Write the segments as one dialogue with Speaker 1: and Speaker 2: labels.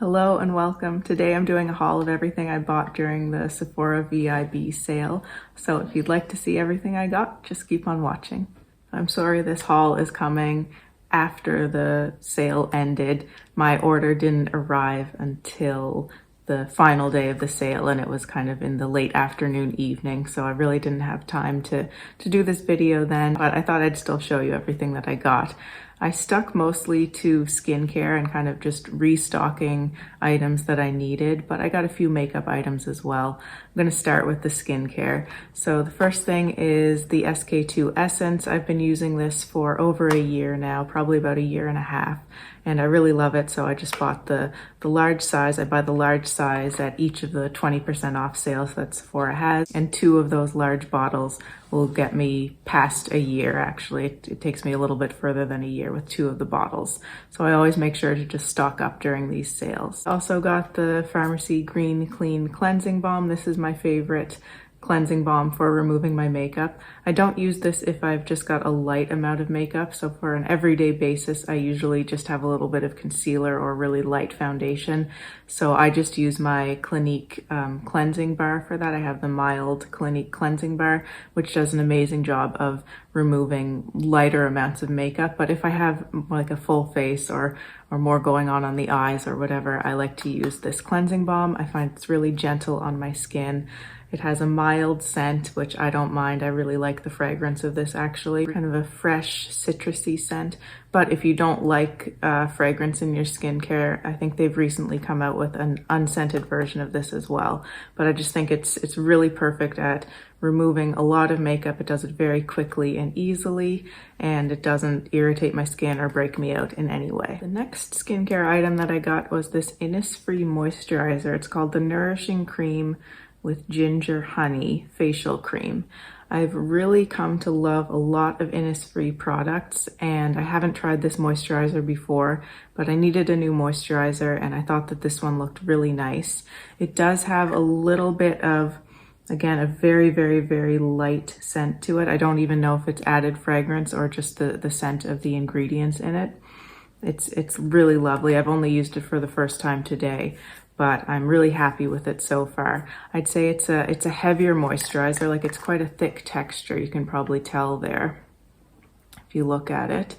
Speaker 1: Hello and welcome. Today I'm doing a haul of everything I bought during the Sephora VIB sale. So if you'd like to see everything I got, just keep on watching. I'm sorry this haul is coming after the sale ended. My order didn't arrive until the final day of the sale, and it was kind of in the late afternoon evening, so I really didn't have time to do this video then, but I thought I'd still show you everything that I got. I stuck mostly to skincare and kind of just restocking items that I needed, but I got a few makeup items as well. I'm going to start with the skincare. So the first thing is the SK2 Essence. I've been using this for over a year now, probably about a year and a half, and I really love it, so I just bought the large size. I buy the large size at each of the 20% off sales that Sephora has, and 2 of those large bottles will get me past a year. Actually, it takes me a little bit further than a year with 2 of the bottles. So I always make sure to just stock up during these sales. Also got the Pharmacy Green Clean Cleansing Balm. This is my favorite cleansing balm for removing my makeup. I don't use this if I've just got a light amount of makeup. So for an everyday basis, I usually just have a little bit of concealer or really light foundation. So I just use my Clinique cleansing bar for that. I have the mild Clinique cleansing bar, which does an amazing job of removing lighter amounts of makeup. But if I have like a full face or more going on the eyes or whatever, I like to use this cleansing balm. I find it's really gentle on my skin. It has a mild scent, which I don't mind. I really like the fragrance of this actually. Kind of a fresh, citrusy scent. But if you don't like fragrance in your skincare, I think they've recently come out with an unscented version of this as well. But I just think it's really perfect at removing a lot of makeup. It does it very quickly and easily, and it doesn't irritate my skin or break me out in any way. The next skincare item that I got was this Innisfree moisturizer. It's called the Nourishing Cream with Ginger Honey Facial Cream. I've really come to love a lot of Innisfree products, and I haven't tried this moisturizer before, but I needed a new moisturizer and I thought that this one looked really nice. It does have a little bit of, again, a very, very, very light scent to it. I don't even know if it's added fragrance or just the scent of the ingredients in it. It's really lovely. I've only used it for the first time today, but I'm really happy with it so far. I'd say it's a heavier moisturizer, like it's quite a thick texture. You can probably tell there if you look at it.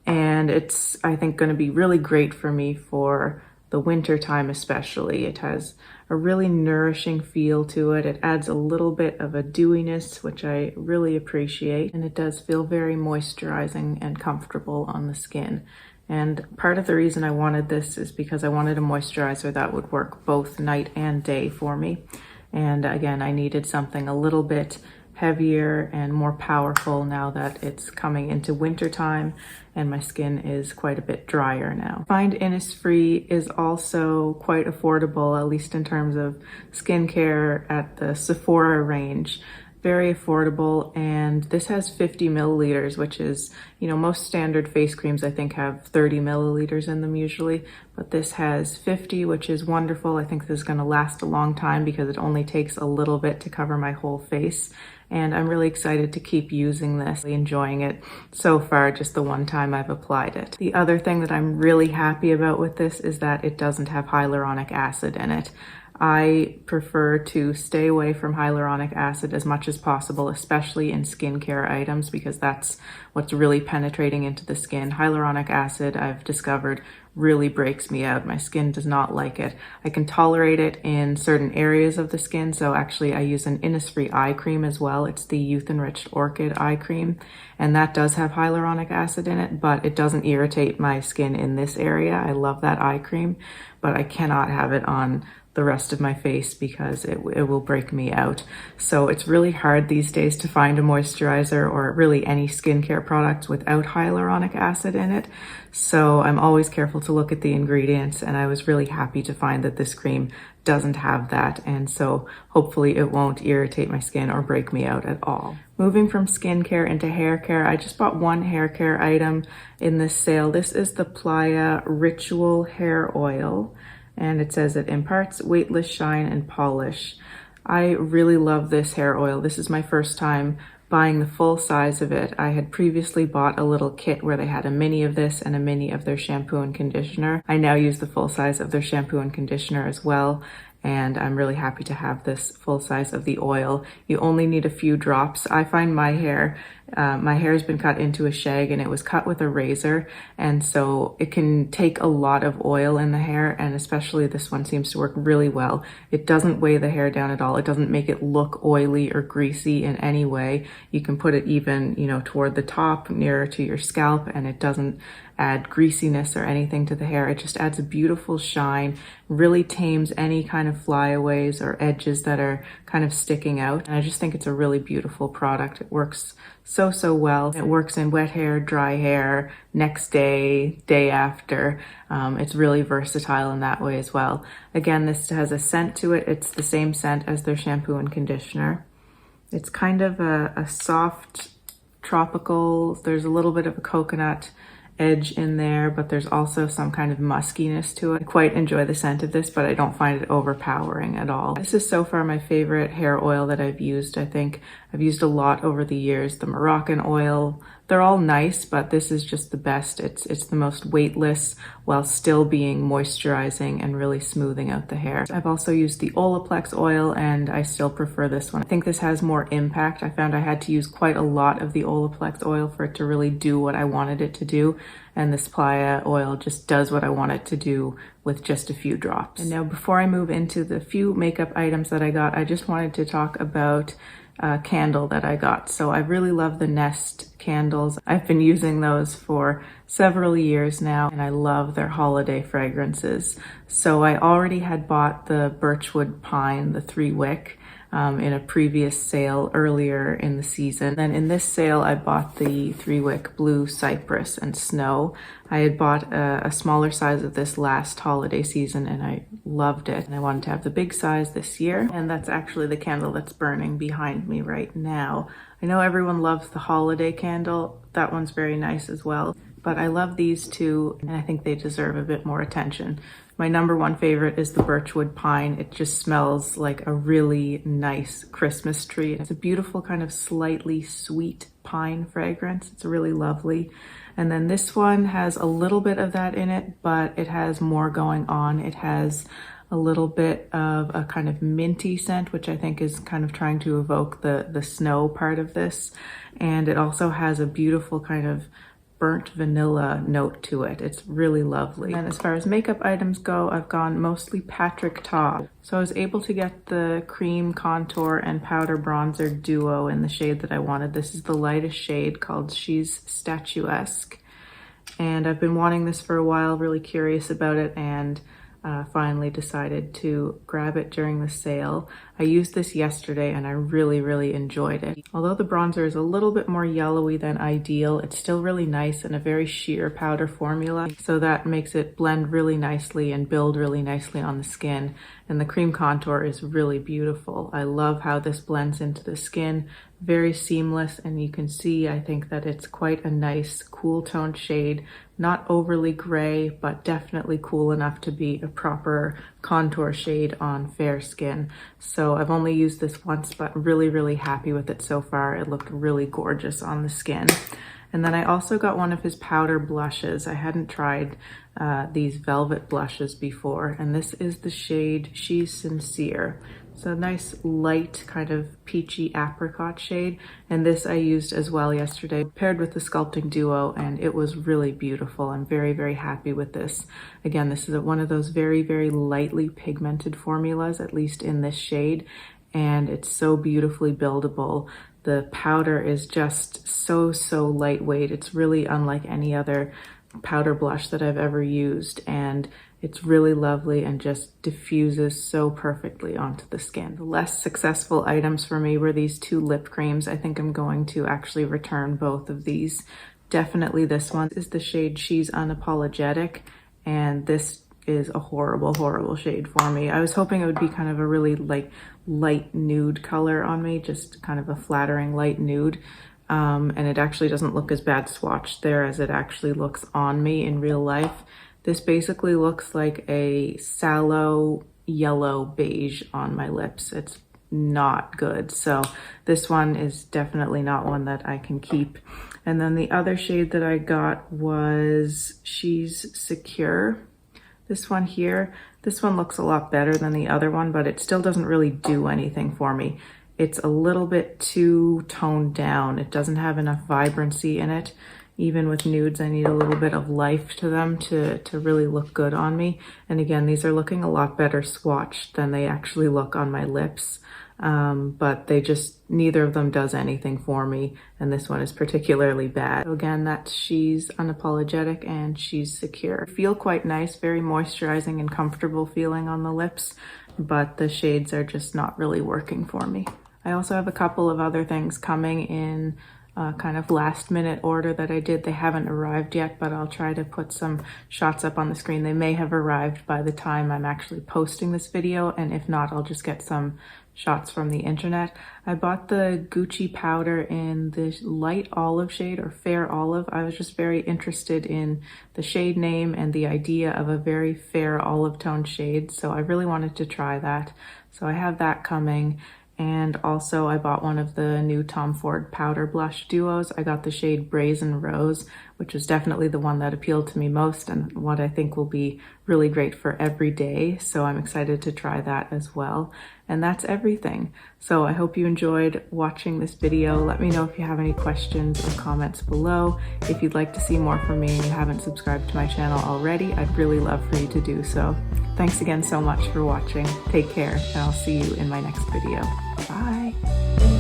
Speaker 1: And it's, I think, going to be really great for me for the winter time especially. It has a really nourishing feel to it. It adds a little bit of a dewiness, which I really appreciate. And it does feel very moisturizing and comfortable on the skin. And part of the reason I wanted this is because I wanted a moisturizer that would work both night and day for me. And again, I needed something a little bit heavier and more powerful now that it's coming into winter time and my skin is quite a bit drier now. I find Innisfree is also quite affordable, at least in terms of skincare at the Sephora range. Very affordable, and this has 50 milliliters, which is, you know, most standard face creams I think have 30 milliliters in them usually, but this has 50, which is wonderful. I think this is going to last a long time because it only takes a little bit to cover my whole face, and I'm really excited to keep using this. Enjoying it so far, just the one time I've applied it. The other thing that I'm really happy about with this is that it doesn't have hyaluronic acid in it. I prefer to stay away from hyaluronic acid as much as possible, especially in skincare items, because that's what's really penetrating into the skin. Hyaluronic acid, I've discovered, really breaks me out. My skin does not like it. I can tolerate it in certain areas of the skin. So actually I use an Innisfree eye cream as well. It's the Youth Enriched Orchid eye cream, and that does have hyaluronic acid in it, but it doesn't irritate my skin in this area. I love that eye cream, but I cannot have it on the rest of my face because it will break me out. So it's really hard these days to find a moisturizer or really any skincare product without hyaluronic acid in it. So I'm always careful to look at the ingredients, and I was really happy to find that this cream doesn't have that, and so hopefully it won't irritate my skin or break me out at all. Moving from skincare into hair care, I just bought one hair care item in this sale. This is the Playa Ritual hair oil, and it says it imparts weightless shine and polish. I really love this hair oil. This is my first time buying the full size of it. I had previously bought a little kit where they had a mini of this and a mini of their shampoo and conditioner. I now use the full size of their shampoo and conditioner as well, and I'm really happy to have this full size of the oil. You only need a few drops. I find my hair has been cut into a shag, and it was cut with a razor, and so it can take a lot of oil in the hair, and especially this one seems to work really well. It doesn't weigh the hair down at all. It doesn't make it look oily or greasy in any way. You can put it even, toward the top, nearer to your scalp, and it doesn't add greasiness or anything to the hair. It just adds a beautiful shine, really tames any kind of flyaways or edges that are kind of sticking out. And I just think it's a really beautiful product. It works so well. It works in wet hair, dry hair, next day, day after. It's really versatile in that way as well. Again, this has a scent to it. It's the same scent as their shampoo and conditioner. It's kind of a soft tropical. There's a little bit of a coconut edge in there, but there's also some kind of muskiness to it. I quite enjoy the scent of this, but I don't find it overpowering at all. This is so far my favorite hair oil that I've used. I think I've used a lot over the years. The Moroccan oil, they're all nice, but this is just the best. It's the most weightless while still being moisturizing and really smoothing out the hair. I've also used the Olaplex oil, and I still prefer this one. I think this has more impact. I found I had to use quite a lot of the Olaplex oil for it to really do what I wanted it to do, and this Playa oil just does what I want it to do with just a few drops. And now, before I move into the few makeup items that I got, I just wanted to talk about a candle that I got. So I really love the Nest candles. I've been using those for several years now, and I love their holiday fragrances. So I already had bought the Birchwood Pine, the 3-wick, in a previous sale earlier in the season. Then in this sale, I bought the 3-wick Blue Cypress and Snow. I had bought a smaller size of this last holiday season, and I loved it. And I wanted to have the big size this year. And that's actually the candle that's burning behind me right now. I know everyone loves the holiday candle. That one's very nice as well. But I love these two, and I think they deserve a bit more attention. My number one favorite is the Birchwood Pine. It just smells like a really nice Christmas tree. It's a beautiful kind of slightly sweet pine fragrance. It's really lovely. And then this one has a little bit of that in it, but it has more going on. It has a little bit of a kind of minty scent, which I think is kind of trying to evoke the snow part of this. And it also has a beautiful kind of burnt vanilla note to it. It's really lovely. And as far as makeup items go, I've gone mostly Patrick Ta. So I was able to get the cream contour and powder bronzer duo in the shade that I wanted. This is the lightest shade, called She's Statuesque. And I've been wanting this for a while, really curious about it, and finally decided to grab it during the sale. I used this yesterday and I really enjoyed it. Although the bronzer is a little bit more yellowy than ideal, it's still really nice and a very sheer powder formula, so that makes it blend really nicely and build really nicely on the skin. And the cream contour is really beautiful. I love how this blends into the skin, very seamless, and you can see, I think that it's quite a nice cool toned shade, not overly gray, but definitely cool enough to be a proper contour shade on fair skin. So I've only used this once, but really happy with it so far. It looked really gorgeous on the skin. And then I also got one of his powder blushes. I hadn't tried these velvet blushes before, and this is the shade She's Sincere. It's a nice light kind of peachy apricot shade, and this I used as well yesterday, paired with the Sculpting Duo, and it was really beautiful. I'm very happy with this. Again, this is one of those very lightly pigmented formulas, at least in this shade, and it's so beautifully buildable. The powder is just so lightweight. It's really unlike any other powder blush that I've ever used, and it's really lovely and just diffuses so perfectly onto the skin. The less successful items for me were these two lip creams. I think I'm going to actually return both of these. Definitely this one is the shade She's Unapologetic, and this is a horrible shade for me. I was hoping it would be kind of a really light nude color on me, just kind of a flattering light nude. And it actually doesn't look as bad swatched there as it actually looks on me in real life. This basically looks like a sallow yellow beige on my lips. It's not good. So this one is definitely not one that I can keep. And then the other shade that I got was She's Secure. This one here, this one looks a lot better than the other one, but it still doesn't really do anything for me. It's a little bit too toned down. It doesn't have enough vibrancy in it. Even with nudes, I need a little bit of life to them to really look good on me. And again, these are looking a lot better swatched than they actually look on my lips. But they just, neither of them does anything for me. And this one is particularly bad. So again, that's She's Unapologetic and She's Secure. Feel quite nice, very moisturizing and comfortable feeling on the lips, but the shades are just not really working for me. I also have a couple of other things coming in kind of last minute order that I did. They haven't arrived yet, but I'll try to put some shots up on the screen. They may have arrived by the time I'm actually posting this video, and if not, I'll just get some shots from the internet. I bought the Gucci powder in the light olive shade, or fair olive. I was just very interested in the shade name and the idea of a very fair olive tone shade, so I really wanted to try that. So I have that coming. And also I bought one of the new Tom Ford powder blush duos. I got the shade Brazen Rose, which was definitely the one that appealed to me most and what I think will be really great for every day. So I'm excited to try that as well. And that's everything. So I hope you enjoyed watching this video. Let me know if you have any questions or comments below. If you'd like to see more from me and you haven't subscribed to my channel already, I'd really love for you to do so. Thanks again so much for watching. Take care, and I'll see you in my next video. Bye.